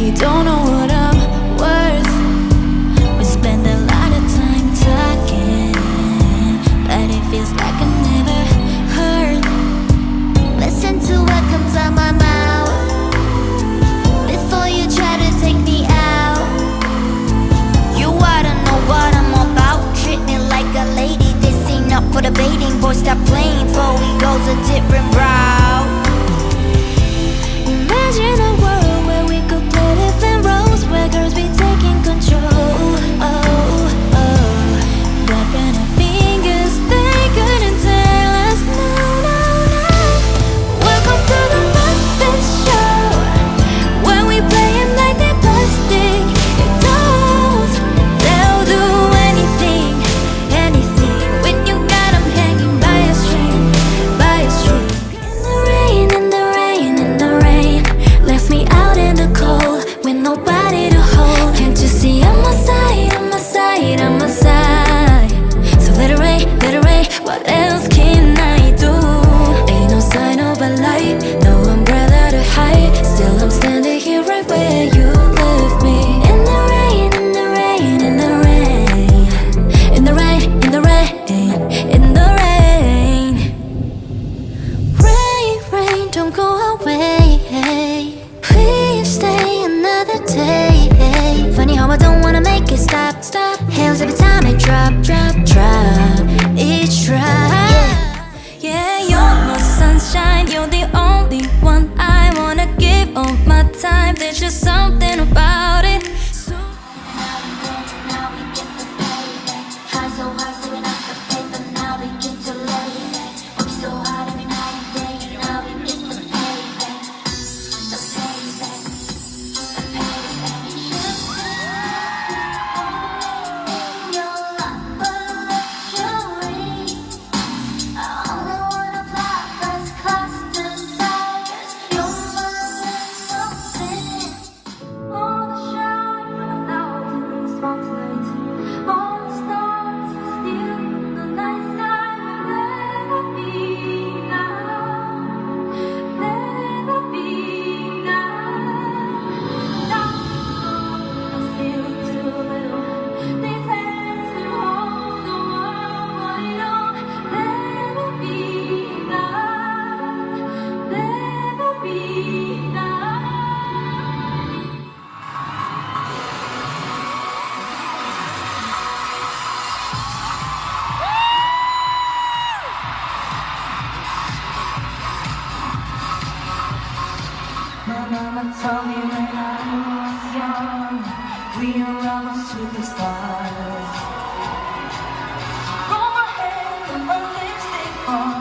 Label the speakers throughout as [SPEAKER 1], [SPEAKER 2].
[SPEAKER 1] you don't know what I'm worth. We spend a lot of time talking, but it feels like I never heard. Listen to what comes out my mouth before you try to take me out. You oughta know what I'm about. Treat me like a lady, this ain't up for debating. Boy, stop playing before we go a different route. Imagine a world where we could play different roles, where girls be taking control. But when our fingers, they couldn't tell us no, no, no. Welcome to the Muppet Show, where we play 'em like they're plastic dolls. They'll do anything, anything when you got 'em hanging by a string, by a string. In the rain, in the rain, in the rain, left me out in the cold with nobody to hold. Can't you see I'm a side, I'm a side, I'm a side? So let it rain, what else can I do? Ain't no sign of a light, no umbrella to hide. Still I'm standing here right where you left me. In the rain, in the rain, in the rain, in the rain, in the rain, in the rain. Rain, rain, don't go away. Please stay another day. Funny how I don't wanna make it stop, stop. Hands every time it drop, drop, drop. Each drop. Yeah, you're my sunshine. You're the only one I wanna give all my time. There's just something about it. Now we get the baby. Try so hard, saving up the paper. Now we get to late. Work so hard every night and day. Now we get the baby. The baby.
[SPEAKER 2] My mama told me when I was young, we are all superstars. Roll my hair and my lipstick on,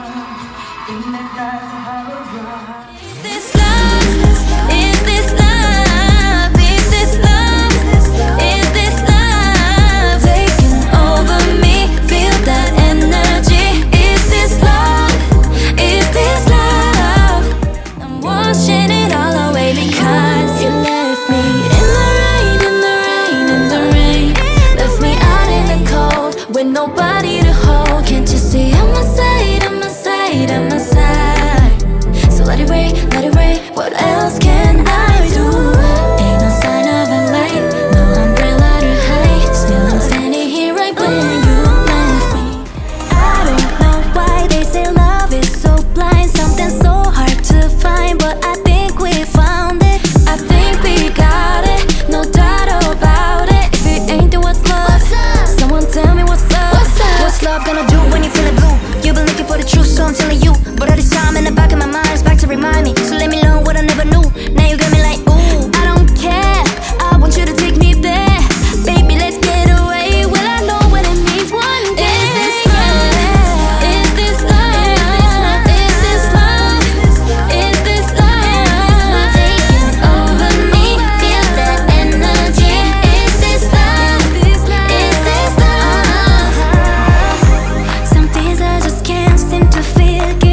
[SPEAKER 2] think that that's how it runs.
[SPEAKER 1] Is this love? Is this love? Is this love? Is this love taking over me? Feel that energy. Is this love? Is this love? I'm washing it all away because you left me in the rain, in the rain, in the rain. Left me out in the cold with nobody to hold. Can't you see I'm a side, I'm a side, I'm a side? So let it rain, what else can I do? Ain't no sign of a light, no umbrella to hide. Still I'm standing here right when you left me. I don't know why they say love is so blind, something so hard to find, but I think we found it. I think we got it, no doubt about it. If it ain't then what's love? Someone tell me what's up. What's love gonna do when you feeling blue? You've been looking for the truth, so I'm telling you. But all this time in the back of my mind is back to remind me. So let me learn what I never knew. Now you got me like, ooh, I don't care, I want you to take me there. Baby, let's get away. Will I know what it means one day? Is this love? Is this love? Is this love? Is this love taking over me? Feel that energy. Is this love? Is this love? Some things I just can't seem to feel.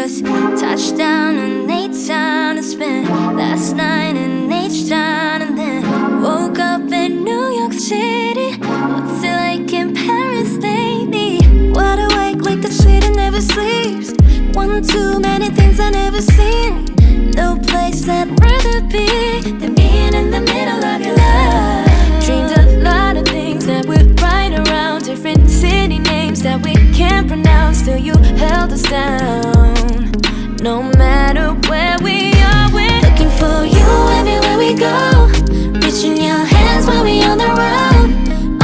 [SPEAKER 1] just touched down in H-Town and spent last night in H-Town, and then woke up in New York City. What's it like in Paris lately? Wide awake like the city never sleeps. One too many things I never seen. No place I'd rather be than being in the middle of your life. Dreamed a lot of things that would right around, different city names that we can't pronounce. Still you held us down. No matter where we are, we're looking for you everywhere we go. Reaching your hands while we on the road.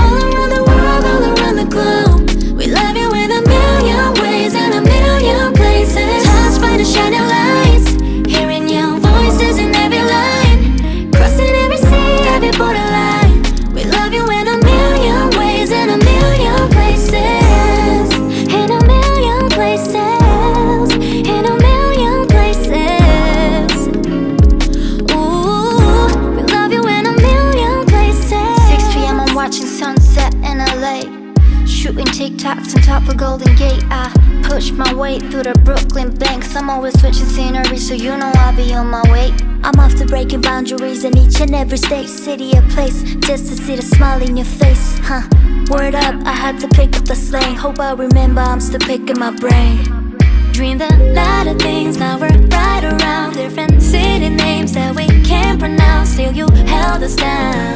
[SPEAKER 1] All around the world, all around the globe. We love you in a million ways and a million places. Touched by the shining lights, hearing your voices in every line, crossing every sea, every borderline. We love you in a million ways and a million places. In a million places. In a million places. Ooh, we love you in a million places.
[SPEAKER 3] 6 p.m. I'm watching sunset in LA, shooting TikToks on top of Golden Gate. I push my way through the Brooklyn banks. I'm always switching scenery, so you know I'll be on my way.
[SPEAKER 4] I'm off to breaking boundaries in each and every state, city or place, just to see the smile in your face, huh? Word up, I had to pick up the slang. Hope I remember, I'm still picking my brain.
[SPEAKER 1] Dreamed a lot of things, now we're right around, different city names that we can't pronounce. Still you held us down.